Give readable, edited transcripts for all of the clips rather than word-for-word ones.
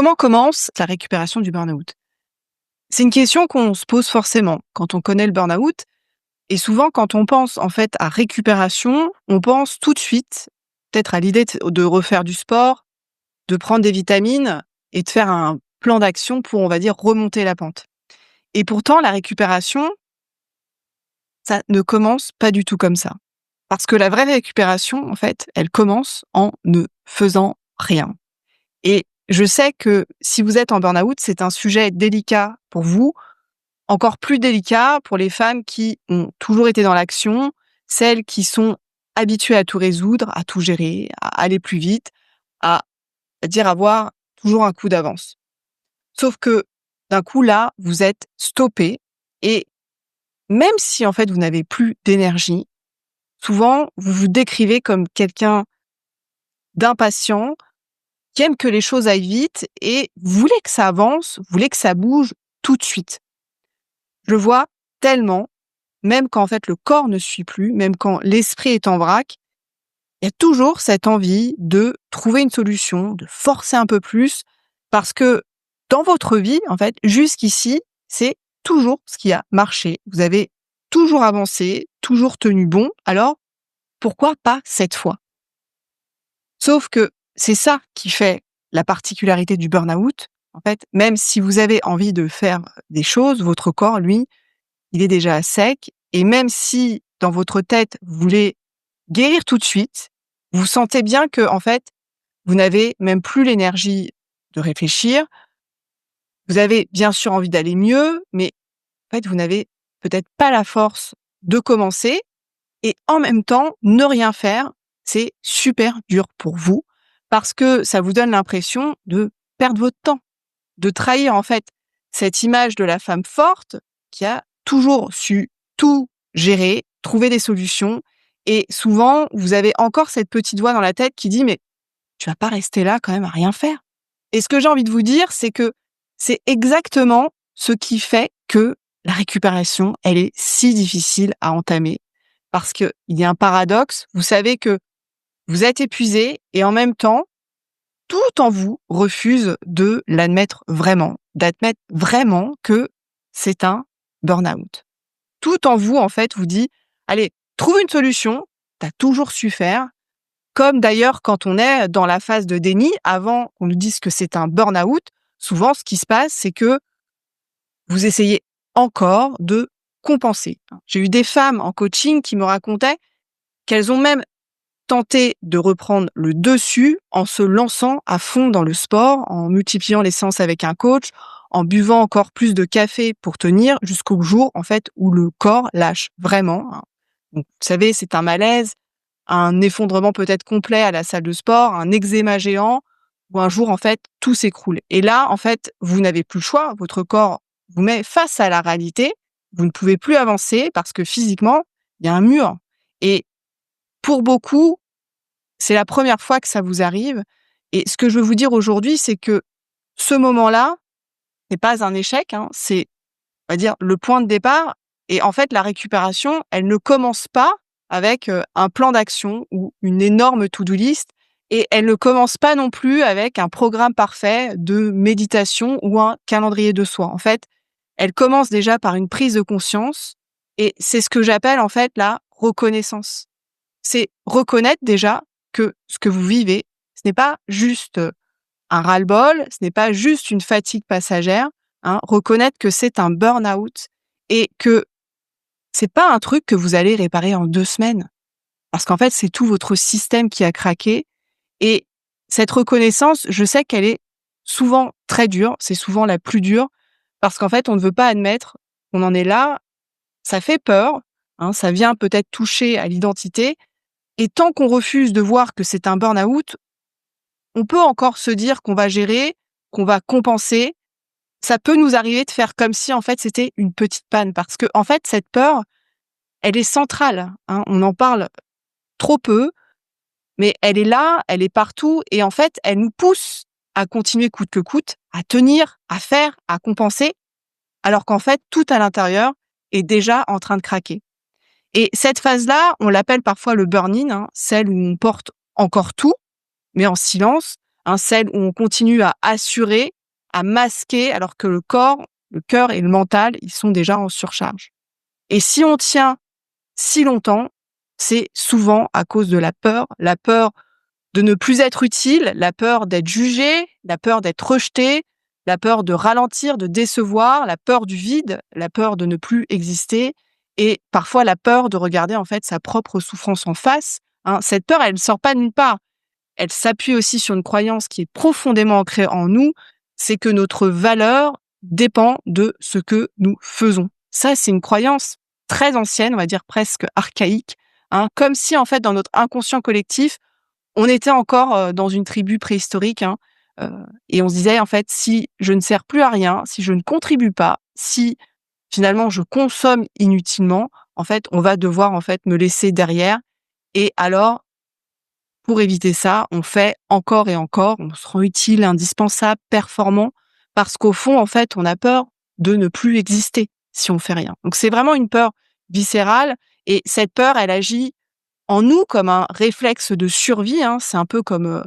Comment commence la récupération du burn-out? C'est une question qu'on se pose forcément quand on connaît le burn-out et souvent quand on pense en fait à récupération, on pense tout de suite peut-être à l'idée de refaire du sport, de prendre des vitamines et de faire un plan d'action pour, on va dire, remonter la pente. Et pourtant, la récupération, ça ne commence pas du tout comme ça. Parce que la vraie récupération, en fait, elle commence en ne faisant rien. Et je sais que si vous êtes en burn-out, c'est un sujet délicat pour vous, encore plus délicat pour les femmes qui ont toujours été dans l'action, celles qui sont habituées à tout résoudre, à tout gérer, à aller plus vite, à dire avoir toujours un coup d'avance. Sauf que d'un coup là, vous êtes stoppé et même si en fait vous n'avez plus d'énergie, souvent vous vous décrivez comme quelqu'un d'impatient, qui aime que les choses aillent vite et vous voulez que ça avance, vous voulez que ça bouge tout de suite. Je le vois tellement, même quand en fait le corps ne suit plus, même quand l'esprit est en vrac, il y a toujours cette envie de trouver une solution, de forcer un peu plus, parce que dans votre vie, en fait, jusqu'ici, c'est toujours ce qui a marché. Vous avez toujours avancé, toujours tenu bon, alors pourquoi pas cette fois? Sauf que c'est ça qui fait la particularité du burn-out. En fait, même si vous avez envie de faire des choses, votre corps, lui, il est déjà à sec. Et même si dans votre tête, vous voulez guérir tout de suite, vous sentez bien que, en fait, vous n'avez même plus l'énergie de réfléchir. Vous avez bien sûr envie d'aller mieux, mais en fait, vous n'avez peut-être pas la force de commencer. Et en même temps, ne rien faire, c'est super dur pour vous parce que ça vous donne l'impression de perdre votre temps, de trahir en fait cette image de la femme forte qui a toujours su tout gérer, trouver des solutions. Et souvent, vous avez encore cette petite voix dans la tête qui dit: «Mais tu vas pas rester là quand même à rien faire». Et ce que j'ai envie de vous dire, c'est que c'est exactement ce qui fait que la récupération, elle est si difficile à entamer. Parce qu'il y a un paradoxe, vous savez que vous êtes épuisé et en même temps, tout en vous refuse de l'admettre vraiment, d'admettre vraiment que c'est un burn-out. Tout en vous, en fait, vous dit: «Allez, trouve une solution, tu as toujours su faire». Comme d'ailleurs quand on est dans la phase de déni, avant qu'on nous dise que c'est un burn-out, souvent ce qui se passe, c'est que vous essayez encore de compenser. J'ai eu des femmes en coaching qui me racontaient qu'elles ont même tenté de reprendre le dessus en se lançant à fond dans le sport, en multipliant les séances avec un coach, en buvant encore plus de café pour tenir jusqu'au jour, en fait, où le corps lâche vraiment, hein. Donc, vous savez, c'est un malaise, un effondrement peut-être complet à la salle de sport, un eczéma géant, où un jour, en fait, tout s'écroule. Et là, en fait, vous n'avez plus le choix. Votre corps vous met face à la réalité. Vous ne pouvez plus avancer parce que physiquement, il y a un mur. Et pour beaucoup, c'est la première fois que ça vous arrive. Et ce que je veux vous dire aujourd'hui, c'est que ce moment-là n'est pas un échec, hein, c'est, on va dire, le point de départ. Et en fait, la récupération, elle ne commence pas avec un plan d'action ou une énorme to-do list. Et elle ne commence pas non plus avec un programme parfait de méditation ou un calendrier de soi. En fait, elle commence déjà par une prise de conscience. Et c'est ce que j'appelle en fait la reconnaissance. C'est reconnaître déjà que ce que vous vivez, ce n'est pas juste un ras-le-bol, ce n'est pas juste une fatigue passagère, hein. Reconnaître que c'est un burn-out et que c'est pas un truc que vous allez réparer en 2 semaines. Parce qu'en fait, c'est tout votre système qui a craqué et cette reconnaissance, je sais qu'elle est souvent très dure, c'est souvent la plus dure parce qu'en fait, on ne veut pas admettre qu'on en est là. Ça fait peur, hein, ça vient peut-être toucher à l'identité et tant qu'on refuse de voir que c'est un burn-out, on peut encore se dire qu'on va gérer, qu'on va compenser. Ça peut nous arriver de faire comme si, en fait, c'était une petite panne parce que en fait, cette peur, elle est centrale, hein. On en parle trop peu, mais elle est là, elle est partout et en fait, elle nous pousse à continuer coûte que coûte, à tenir, à faire, à compenser, alors qu'en fait, tout à l'intérieur est déjà en train de craquer. Et cette phase-là, on l'appelle parfois le burn-in, hein, celle où on porte encore tout, mais en silence, hein, celle où on continue à assurer, à masquer, alors que le corps, le cœur et le mental, ils sont déjà en surcharge. Et si on tient si longtemps, c'est souvent à cause de la peur de ne plus être utile, la peur d'être jugé, la peur d'être rejeté, la peur de ralentir, de décevoir, la peur du vide, la peur de ne plus exister et parfois la peur de regarder en fait sa propre souffrance en face, hein. Cette peur, elle ne sort pas de nulle part. Elle s'appuie aussi sur une croyance qui est profondément ancrée en nous, c'est que notre valeur dépend de ce que nous faisons. Ça, c'est une croyance très ancienne, on va dire presque archaïque, hein, comme si en fait dans notre inconscient collectif, on était encore, dans une tribu préhistorique, hein, heu et on se disait en fait: «Si je ne sers plus à rien, si je ne contribue pas, si finalement je consomme inutilement, en fait, on va devoir en fait me laisser derrière» et alors pour éviter ça, on fait encore et encore, on se rend utile, indispensable, performant, parce qu'au fond, en fait, on a peur de ne plus exister si on fait rien. Donc c'est vraiment une peur viscérale et cette peur, elle agit en nous comme un réflexe de survie, hein. C'est un peu comme,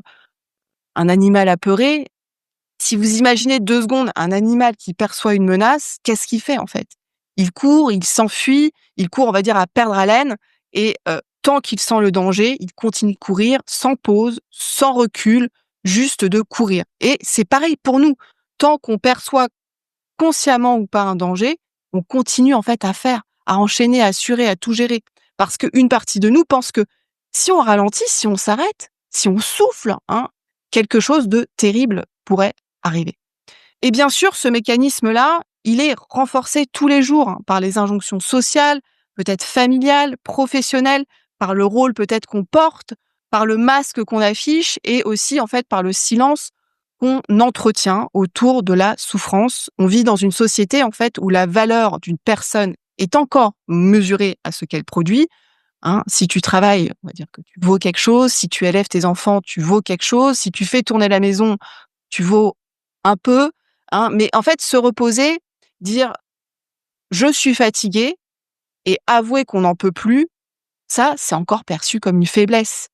un animal apeuré. Si vous imaginez 2 secondes un animal qui perçoit une menace, qu'est-ce qu'il fait, en fait? Il court, il s'enfuit, il court, on va dire, à perdre haleine et tant qu'il sent le danger, il continue de courir sans pause, sans recul, juste de courir et c'est pareil pour nous. Tant qu'on perçoit consciemment ou pas un danger, on continue, en fait, à faire, à enchaîner, à assurer, à tout gérer. Parce qu'une partie de nous pense que si on ralentit, si on s'arrête, si on souffle, hein, quelque chose de terrible pourrait arriver. Et bien sûr, ce mécanisme-là, il est renforcé tous les jours, hein, par les injonctions sociales, peut-être familiales, professionnelles, par le rôle peut-être qu'on porte, par le masque qu'on affiche et aussi en fait par le silence qu'on entretient autour de la souffrance. On vit dans une société en fait où la valeur d'une personne est encore mesurée à ce qu'elle produit, hein. Si tu travailles, on va dire que tu vaux quelque chose, si tu élèves tes enfants, tu vaux quelque chose, si tu fais tourner la maison, tu vaux un peu, hein, mais en fait, se reposer, dire: «Je suis fatigué» et avouer qu'on n'en peut plus, ça, c'est encore perçu comme une faiblesse.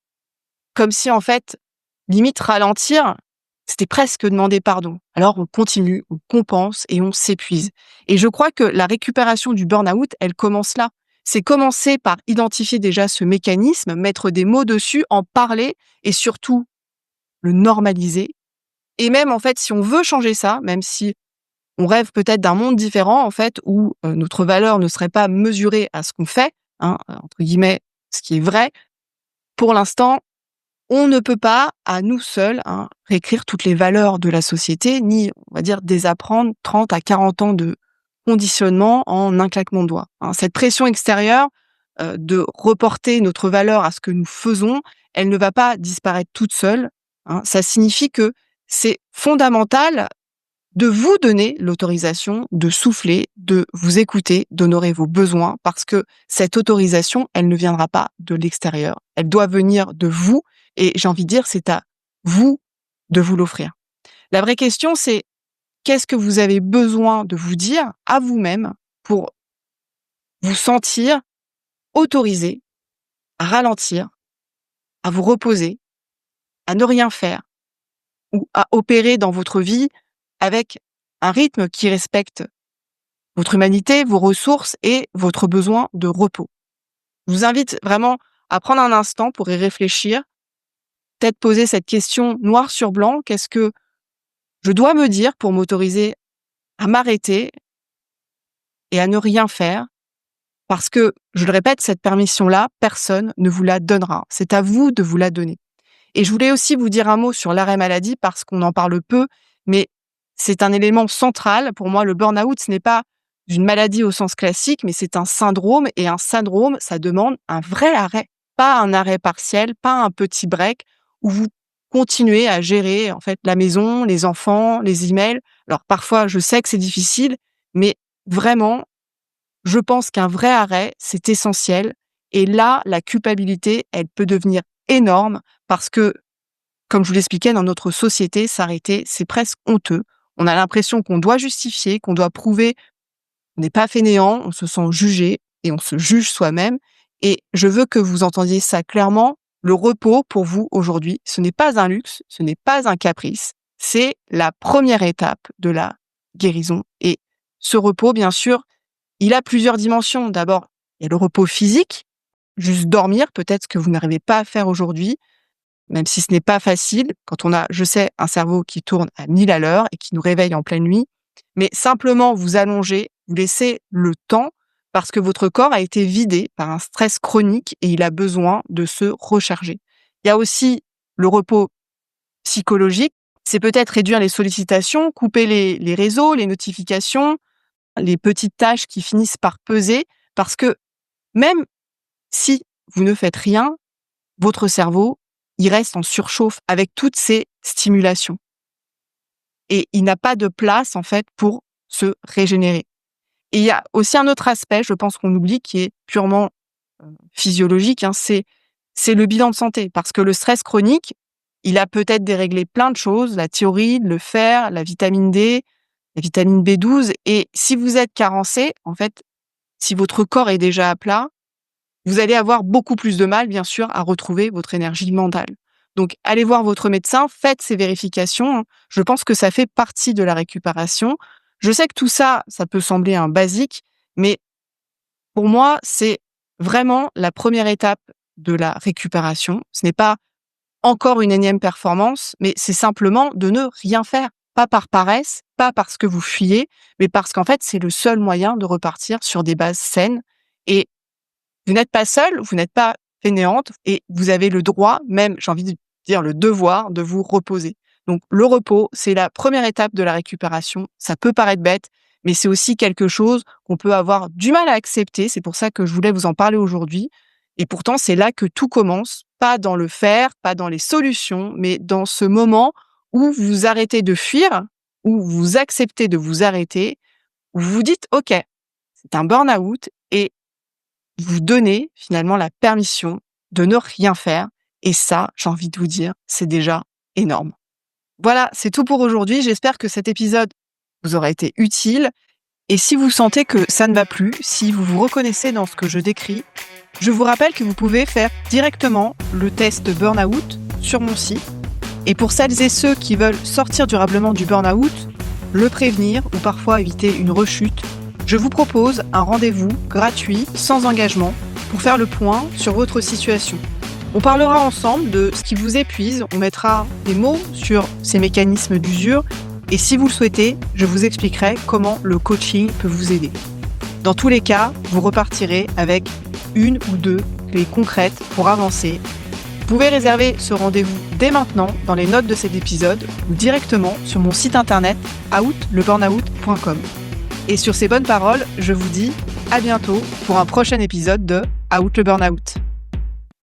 Comme si, en fait, limite ralentir, c'était presque demander pardon. Alors on continue, on compense et on s'épuise. Et je crois que la récupération du burn-out, elle commence là. C'est commencer par identifier déjà ce mécanisme, mettre des mots dessus, en parler et surtout le normaliser. Et même, en fait, si on veut changer ça, même si on rêve peut-être d'un monde différent, en fait, où notre valeur ne serait pas mesurée à ce qu'on fait, hein, entre guillemets, ce qui est vrai. Pour l'instant, on ne peut pas, à nous seuls, hein, réécrire toutes les valeurs de la société, ni, on va dire, désapprendre 30 à 40 ans de conditionnement en un claquement de doigts, hein. Cette pression extérieure, de reporter notre valeur à ce que nous faisons, elle ne va pas disparaître toute seule, hein. Ça signifie que c'est fondamental de vous donner l'autorisation de souffler, de vous écouter, d'honorer vos besoins, parce que cette autorisation, elle ne viendra pas de l'extérieur. Elle doit venir de vous et j'ai envie de dire, c'est à vous de vous l'offrir. La vraie question, c'est qu'est-ce que vous avez besoin de vous dire à vous-même pour vous sentir autorisé à ralentir, à vous reposer, à ne rien faire ou à opérer dans votre vie avec un rythme qui respecte votre humanité, vos ressources et votre besoin de repos. Je vous invite vraiment à prendre un instant pour y réfléchir, peut-être poser cette question noir sur blanc, qu'est-ce que je dois me dire pour m'autoriser à m'arrêter et à ne rien faire? Parce que, je le répète, cette permission-là, personne ne vous la donnera. C'est à vous de vous la donner. Et je voulais aussi vous dire un mot sur l'arrêt maladie parce qu'on en parle peu, mais c'est un élément central. Pour moi, le burn-out, ce n'est pas une maladie au sens classique, mais c'est un syndrome et un syndrome, ça demande un vrai arrêt, pas un arrêt partiel, pas un petit break où vous continuez à gérer, en fait, la maison, les enfants, les emails. Alors parfois, je sais que c'est difficile, mais vraiment, je pense qu'un vrai arrêt, c'est essentiel et là, la culpabilité, elle peut devenir énorme parce que comme je vous l'expliquais, dans notre société, s'arrêter, c'est presque honteux. On a l'impression qu'on doit justifier, qu'on doit prouver qu'on n'est pas fainéant, on se sent jugé et on se juge soi-même. Et je veux que vous entendiez ça clairement. Le repos, pour vous, aujourd'hui, ce n'est pas un luxe, ce n'est pas un caprice, c'est la première étape de la guérison. Et ce repos, bien sûr, il a plusieurs dimensions. D'abord, il y a le repos physique, juste dormir, peut-être ce que vous n'arrivez pas à faire aujourd'hui, même si ce n'est pas facile, quand on a, je sais, un cerveau qui tourne à 1000 à l'heure et qui nous réveille en pleine nuit, mais simplement vous allonger, vous laisser le temps, parce que votre corps a été vidé par un stress chronique et il a besoin de se recharger. Il y a aussi le repos psychologique, c'est peut-être réduire les sollicitations, couper les réseaux, les notifications, les petites tâches qui finissent par peser, parce que même si vous ne faites rien, votre cerveau, il reste en surchauffe avec toutes ces stimulations. Et il n'a pas de place, en fait, pour se régénérer. Et il y a aussi un autre aspect, je pense qu'on oublie, qui est purement physiologique, hein, c'est le bilan de santé. Parce que le stress chronique, il a peut-être déréglé plein de choses, la thyroïde, le fer, la vitamine D, la vitamine B12. Et si vous êtes carencé, en fait, si votre corps est déjà à plat, vous allez avoir beaucoup plus de mal, bien sûr, à retrouver votre énergie mentale. Donc, allez voir votre médecin, faites ces vérifications. Je pense que ça fait partie de la récupération. Je sais que tout ça, ça peut sembler un basique, mais pour moi, c'est vraiment la première étape de la récupération. Ce n'est pas encore une énième performance, mais c'est simplement de ne rien faire. Pas par paresse, pas parce que vous fuyez, mais parce qu'en fait, c'est le seul moyen de repartir sur des bases saines. Et vous n'êtes pas seul, vous n'êtes pas fainéante et vous avez le droit, même, j'ai envie de dire le devoir, de vous reposer. Donc, le repos, c'est la première étape de la récupération. Ça peut paraître bête, mais c'est aussi quelque chose qu'on peut avoir du mal à accepter. C'est pour ça que je voulais vous en parler aujourd'hui. Et pourtant, c'est là que tout commence. Pas dans le faire, pas dans les solutions, mais dans ce moment où vous arrêtez de fuir, où vous acceptez de vous arrêter, où vous vous dites, OK, c'est un burn-out et vous donnez finalement la permission de ne rien faire. Et ça, j'ai envie de vous dire, c'est déjà énorme. Voilà, c'est tout pour aujourd'hui. J'espère que cet épisode vous aura été utile. Et si vous sentez que ça ne va plus, si vous vous reconnaissez dans ce que je décris, je vous rappelle que vous pouvez faire directement le test burn-out sur mon site. Et pour celles et ceux qui veulent sortir durablement du burn-out, le prévenir ou parfois éviter une rechute, je vous propose un rendez-vous gratuit, sans engagement, pour faire le point sur votre situation. On parlera ensemble de ce qui vous épuise, on mettra des mots sur ces mécanismes d'usure, et si vous le souhaitez, je vous expliquerai comment le coaching peut vous aider. Dans tous les cas, vous repartirez avec une ou deux clés concrètes pour avancer. Vous pouvez réserver ce rendez-vous dès maintenant dans les notes de cet épisode ou directement sur mon site internet outleburnout.com. Et sur ces bonnes paroles, je vous dis à bientôt pour un prochain épisode de Out le Burnout.